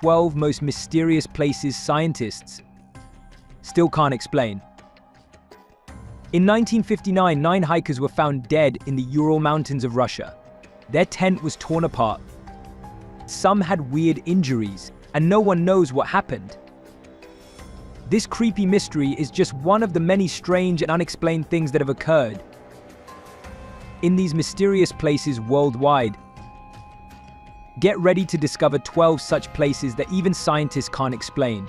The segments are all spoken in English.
12 most mysterious places scientists still can't explain. In 1959, 9 hikers were found dead in the Ural Mountains of Russia. Their tent was torn apart. Some had weird injuries, and no one knows what happened. This creepy mystery is just one of the many strange and unexplained things that have occurred in these mysterious places worldwide. Get ready to discover 12 such places that even scientists can't explain.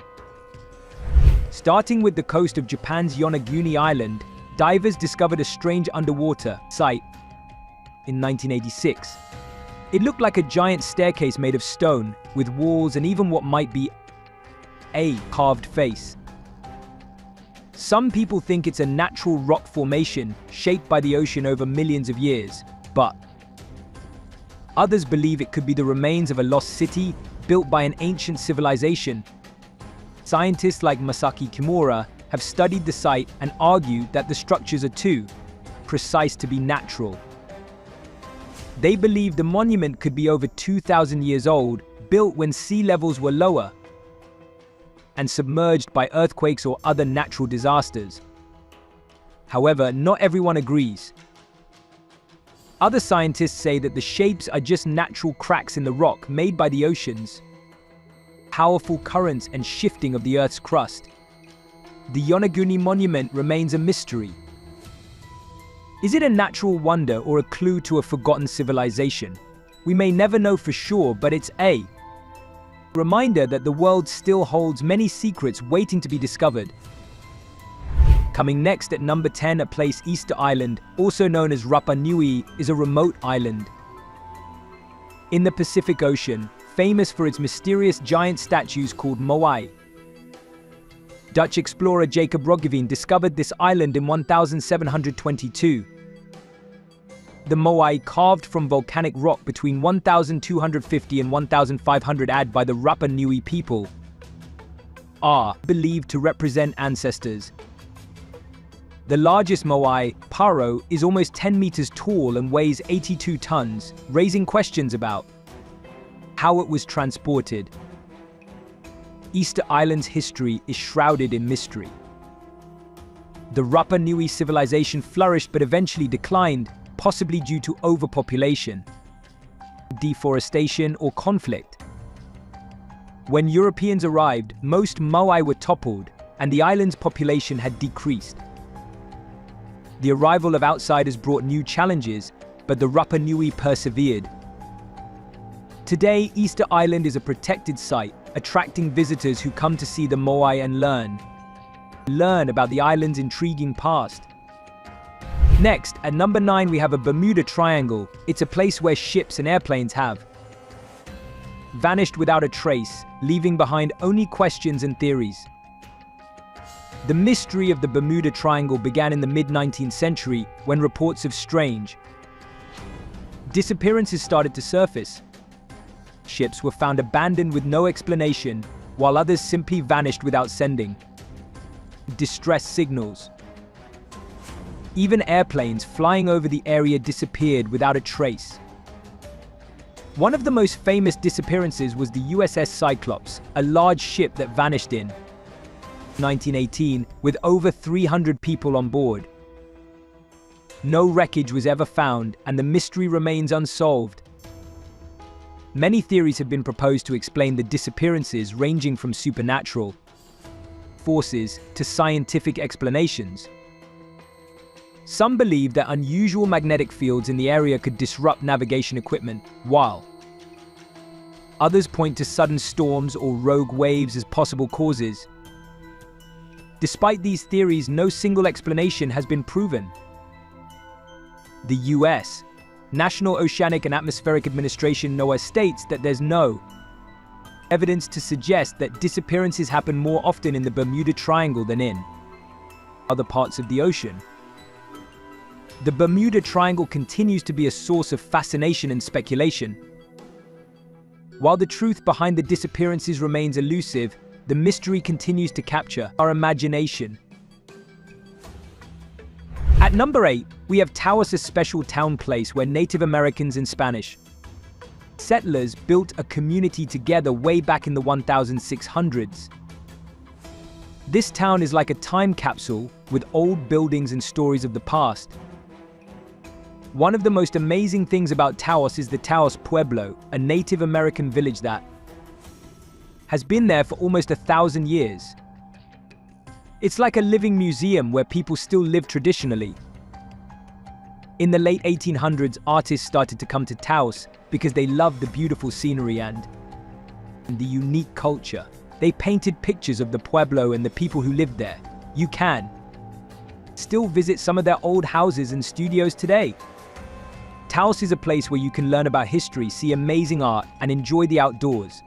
Starting with the coast of Japan's Yonaguni Island, divers discovered a strange underwater site in 1986. It looked like a giant staircase made of stone, with walls and even what might be a carved face. Some people think it's a natural rock formation shaped by the ocean over millions of years, but others believe it could be the remains of a lost city built by an ancient civilization. Scientists like Masaki Kimura have studied the site and argue that the structures are too precise to be natural. They believe the monument could be over 2,000 years old, built when sea levels were lower and submerged by earthquakes or other natural disasters. However, not everyone agrees. Other scientists say that the shapes are just natural cracks in the rock made by the oceans, powerful currents and shifting of the Earth's crust. The Yonaguni monument remains a mystery. Is it a natural wonder or a clue to a forgotten civilization? We may never know for sure, but it's a reminder that the world still holds many secrets waiting to be discovered. Coming next at number 10, a place Easter Island, also known as Rapa Nui, is a remote island in the Pacific Ocean, famous for its mysterious giant statues called moai. Dutch explorer Jacob Roggeveen discovered this island in 1722. The moai, carved from volcanic rock between 1250 and 1500 AD by the Rapa Nui people, are believed to represent ancestors. The largest moai, Paro, is almost 10 meters tall and weighs 82 tons, raising questions about how it was transported. Easter Island's history is shrouded in mystery. The Rapa Nui civilization flourished but eventually declined, possibly due to overpopulation, deforestation, or conflict. When Europeans arrived, most moai were toppled, and the island's population had decreased. The arrival of outsiders brought new challenges, but the Rapa Nui persevered. Today, Easter Island is a protected site, attracting visitors who come to see the moai and learn about the island's intriguing past. Next, at number 9, we have a Bermuda Triangle. It's a place where ships and airplanes have vanished without a trace, leaving behind only questions and theories. The mystery of the Bermuda Triangle began in the mid-19th century when reports of strange disappearances started to surface. Ships were found abandoned with no explanation, while others simply vanished without sending distress signals. Even airplanes flying over the area disappeared without a trace. One of the most famous disappearances was the USS Cyclops, a large ship that vanished in 1918 with over 300 people on board. No wreckage was ever found, and the mystery remains unsolved. Many theories have been proposed to explain the disappearances, ranging from supernatural forces to scientific explanations. Some believe that unusual magnetic fields in the area could disrupt navigation equipment, while others point to sudden storms or rogue waves as possible causes. Despite these theories, no single explanation has been proven. The U.S. National Oceanic and Atmospheric Administration (NOAA) states that there's no evidence to suggest that disappearances happen more often in the Bermuda Triangle than in other parts of the ocean. The Bermuda Triangle continues to be a source of fascination and speculation. While the truth behind the disappearances remains elusive, the mystery continues to capture our imagination. At number 8, we have Taos, a special town place where Native Americans and Spanish Settlers built a community together way back in the 1600s. This town is like a time capsule with old buildings and stories of the past. One of the most amazing things about Taos is the Taos Pueblo, a Native American village that has been there for almost 1,000 years. It's like a living museum where people still live traditionally. In the late 1800s, artists started to come to Taos because they loved the beautiful scenery and the unique culture. They painted pictures of the Pueblo and the people who lived there. You can still visit some of their old houses and studios today. Taos is a place where you can learn about history, see amazing art, and enjoy the outdoors.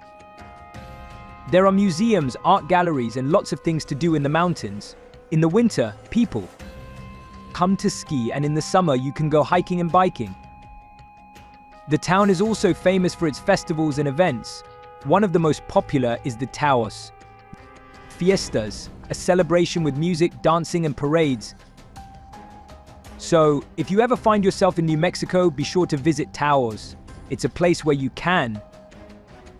There are museums, art galleries, and lots of things to do in the mountains. In the winter, people come to ski, and in the summer you can go hiking and biking. The town is also famous for its festivals and events. One of the most popular is the Taos Fiestas, a celebration with music, dancing, and parades. So, if you ever find yourself in New Mexico, be sure to visit Taos. It's a place where you can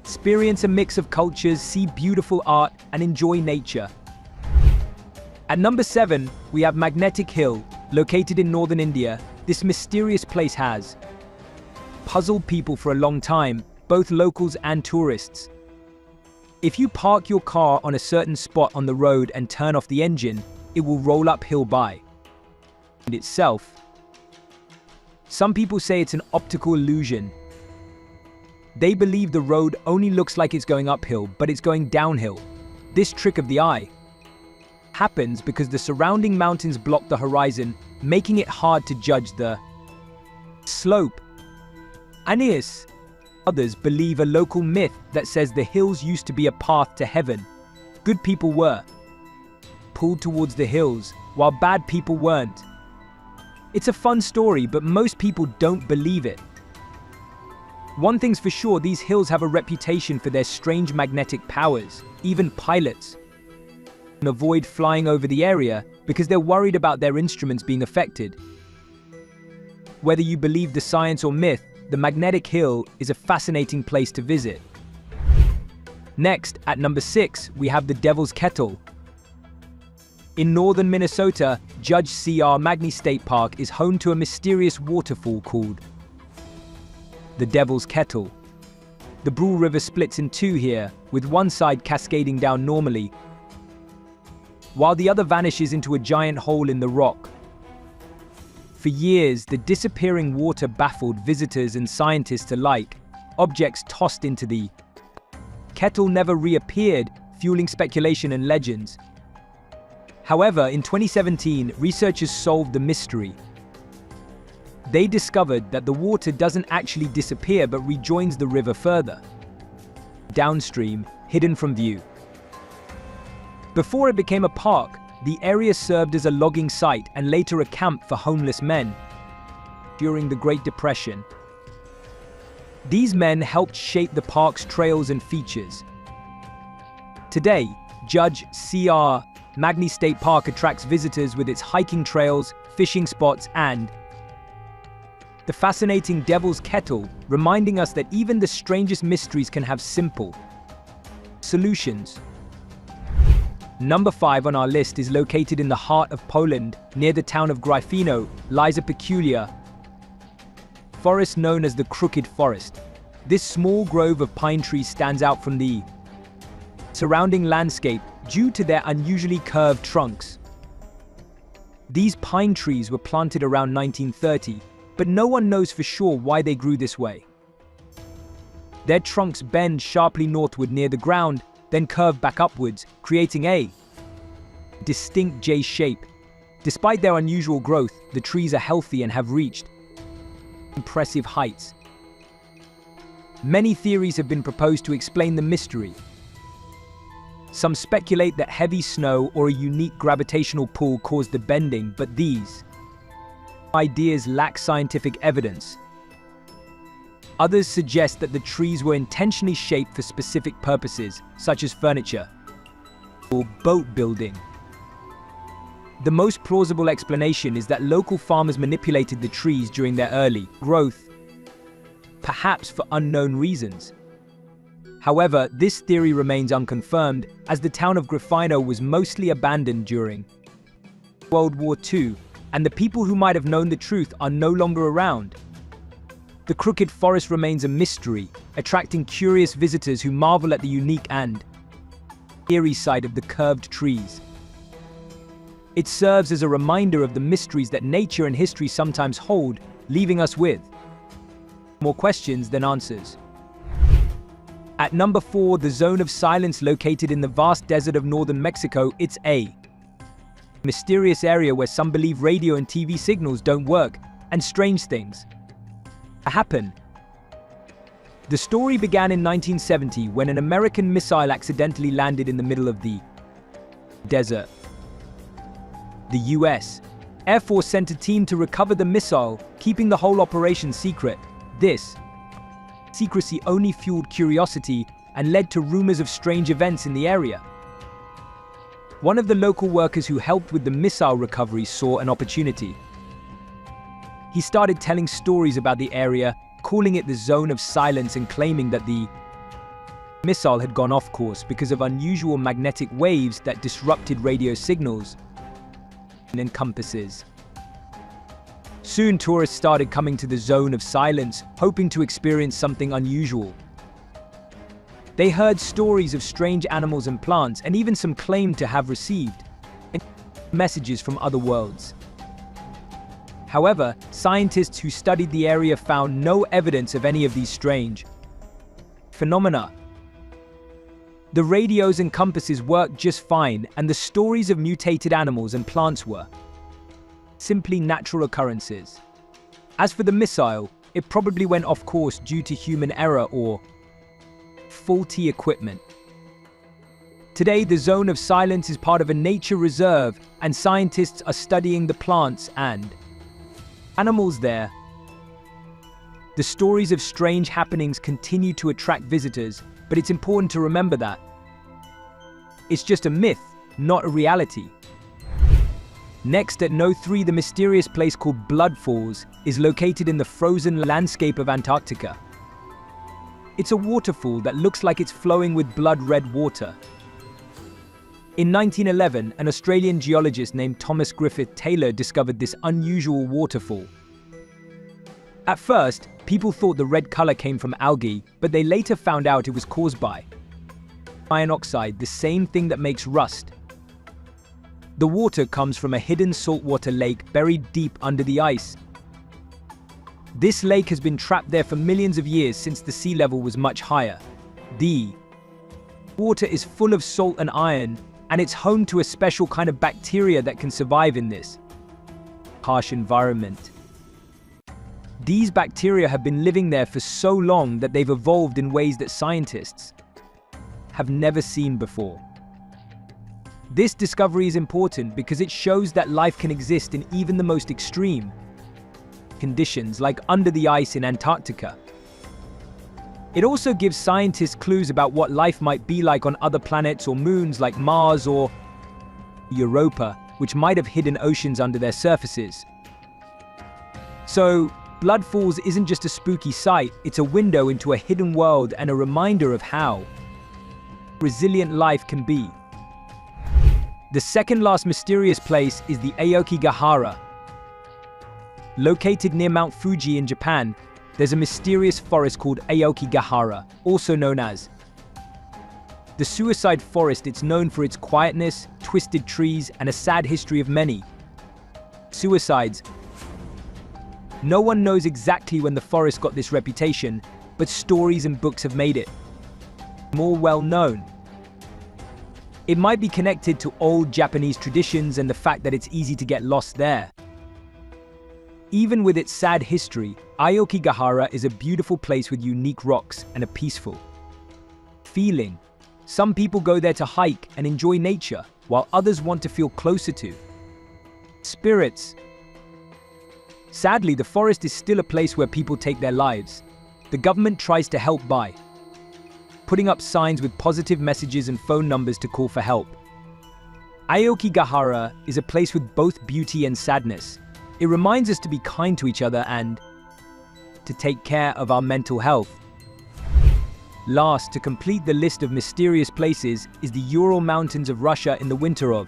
experience a mix of cultures, see beautiful art, and enjoy nature. At number 7, we have Magnetic Hill, located in northern India. This mysterious place has puzzled people for a long time, both locals and tourists. If you park your car on a certain spot on the road and turn off the engine, it will roll uphill by itself. Some people say it's an optical illusion. They believe the road only looks like it's going uphill, but it's going downhill. This trick of the eye happens because the surrounding mountains block the horizon, making it hard to judge the slope. Aeneas others believe a local myth that says the hills used to be a path to heaven. Good people were pulled towards the hills, while bad people weren't. It's a fun story, but most people don't believe it. One thing's for sure, these hills have a reputation for their strange magnetic powers. Even pilots avoid flying over the area because they're worried about their instruments being affected. Whether you believe the science or myth, the Magnetic Hill is a fascinating place to visit. Next, at number 6, we have the Devil's Kettle. In northern Minnesota, Judge C.R. Magny State Park is home to a mysterious waterfall called the Devil's Kettle. The Brule River splits in two here, with one side cascading down normally, while the other vanishes into a giant hole in the rock. For years, the disappearing water baffled visitors and scientists alike. Objects tossed into the kettle never reappeared, fueling speculation and legends. However, in 2017, researchers solved the mystery. They discovered that the water doesn't actually disappear but rejoins the river further downstream, hidden from view. Before it became a park, the area served as a logging site and later a camp for homeless men. During the Great Depression, these men helped shape the park's trails and features. Today, Judge C.R. Magny State Park attracts visitors with its hiking trails, fishing spots, and the fascinating Devil's Kettle, reminding us that even the strangest mysteries can have simple solutions. Number 5 on our list is located in the heart of Poland, near the town of Gryfino, lies a peculiar forest known as the Crooked Forest. This small grove of pine trees stands out from the surrounding landscape due to their unusually curved trunks. These pine trees were planted around 1930, but no one knows for sure why they grew this way. Their trunks bend sharply northward near the ground, then curve back upwards, creating a distinct J shape. Despite their unusual growth, the trees are healthy and have reached impressive heights. Many theories have been proposed to explain the mystery. Some speculate that heavy snow or a unique gravitational pull caused the bending, but these ideas lack scientific evidence. Others suggest that the trees were intentionally shaped for specific purposes, such as furniture or boat building. The most plausible explanation is that local farmers manipulated the trees during their early growth perhaps for unknown reasons. However, this theory remains unconfirmed, as the town of Gryfino was mostly abandoned during World War II, and the people who might have known the truth are no longer around. The Crooked Forest remains a mystery, attracting curious visitors who marvel at the unique and eerie sight of the curved trees. It serves as a reminder of the mysteries that nature and history sometimes hold, leaving us with more questions than answers. At number 4, the Zone of Silence, located in the vast desert of northern Mexico. It's a mysterious area where some believe radio and TV signals don't work, and strange things happen. The story began in 1970 when an American missile accidentally landed in the middle of the desert. The US Air Force sent a team to recover the missile, keeping the whole operation secret. This secrecy only fueled curiosity and led to rumors of strange events in the area. One of the local workers who helped with the missile recovery saw an opportunity. He started telling stories about the area, calling it the Zone of Silence and claiming that the missile had gone off course because of unusual magnetic waves that disrupted radio signals and compasses. Soon, tourists started coming to the Zone of Silence, hoping to experience something unusual. They heard stories of strange animals and plants, and even some claimed to have received messages from other worlds. However, scientists who studied the area found no evidence of any of these strange phenomena. The radios and compasses worked just fine, and the stories of mutated animals and plants were simply natural occurrences. As for the missile, it probably went off course due to human error or faulty equipment. Today, the Zone of Silence is part of a nature reserve, and scientists are studying the plants and animals there. The stories of strange happenings continue to attract visitors, but it's important to remember that it's just a myth, not a reality. Next, at No. 3, the mysterious place called Blood Falls is located in the frozen landscape of Antarctica. It's a waterfall that looks like it's flowing with blood-red water. In 1911, an Australian geologist named Thomas Griffith Taylor discovered this unusual waterfall. At first, people thought the red color came from algae, but they later found out it was caused by iron oxide, the same thing that makes rust. The water comes from a hidden saltwater lake buried deep under the ice. This lake has been trapped there for millions of years since the sea level was much higher. The water is full of salt and iron, and it's home to a special kind of bacteria that can survive in this harsh environment. These bacteria have been living there for so long that they've evolved in ways that scientists have never seen before. This discovery is important because it shows that life can exist in even the most extreme conditions, like under the ice in Antarctica. It also gives scientists clues about what life might be like on other planets or moons like Mars or Europa, which might have hidden oceans under their surfaces. So, Blood Falls isn't just a spooky sight, it's a window into a hidden world and a reminder of how resilient life can be. The second last mysterious place is the Aokigahara. Located near Mount Fuji in Japan, there's a mysterious forest called Aokigahara, also known as the Suicide Forest. It's known for its quietness, twisted trees, and a sad history of many suicides. No one knows exactly when the forest got this reputation, but stories and books have made it more well known. It might be connected to old Japanese traditions and the fact that it's easy to get lost there. Even with its sad history, Aokigahara is a beautiful place with unique rocks and a peaceful feeling. Some people go there to hike and enjoy nature, while others want to feel closer to spirits. Sadly, the forest is still a place where people take their lives. The government tries to help by putting up signs with positive messages and phone numbers to call for help. Aokigahara is a place with both beauty and sadness. It reminds us to be kind to each other and to take care of our mental health. Last, to complete the list of mysterious places, is the Ural Mountains of Russia in the winter of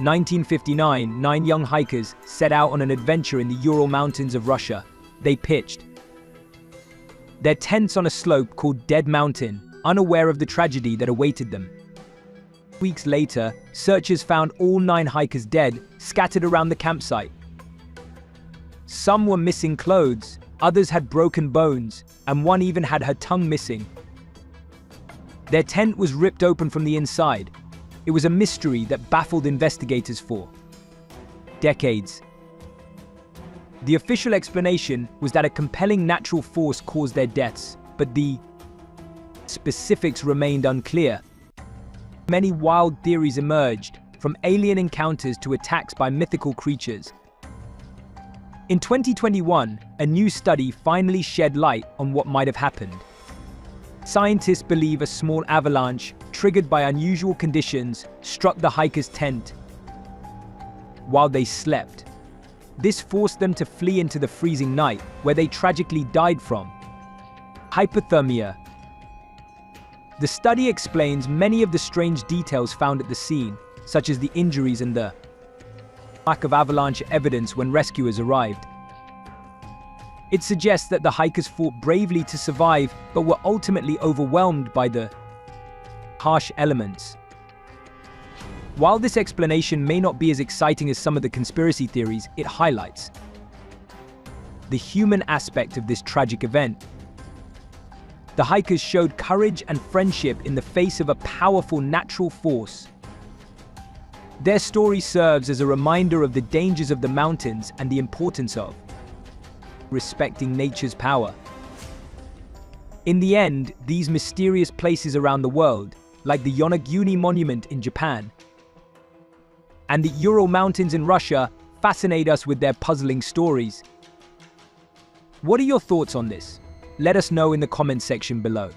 1959. 9 young hikers set out on an adventure in the Ural Mountains of Russia. They pitched their tents on a slope called Dead Mountain, unaware of the tragedy that awaited them. Weeks later, searchers found all 9 hikers dead, scattered around the campsite. Some were missing clothes, others had broken bones, and one even had her tongue missing. Their tent was ripped open from the inside. It was a mystery that baffled investigators for decades. The official explanation was that a compelling natural force caused their deaths, but the specifics remained unclear. Many wild theories emerged, from alien encounters to attacks by mythical creatures. In 2021, a new study finally shed light on what might have happened. Scientists believe a small avalanche, triggered by unusual conditions, struck the hikers' tent while they slept. This forced them to flee into the freezing night, where they tragically died from hypothermia. The study explains many of the strange details found at the scene, such as the injuries and the lack of avalanche evidence when rescuers arrived. It suggests that the hikers fought bravely to survive, but were ultimately overwhelmed by the harsh elements. While this explanation may not be as exciting as some of the conspiracy theories, it highlights the human aspect of this tragic event. The hikers showed courage and friendship in the face of a powerful natural force. Their story serves as a reminder of the dangers of the mountains and the importance of respecting nature's power. In the end, these mysterious places around the world, like the Yonaguni Monument in Japan and the Ural Mountains in Russia, fascinate us with their puzzling stories. What are your thoughts on this? Let us know in the comments section below.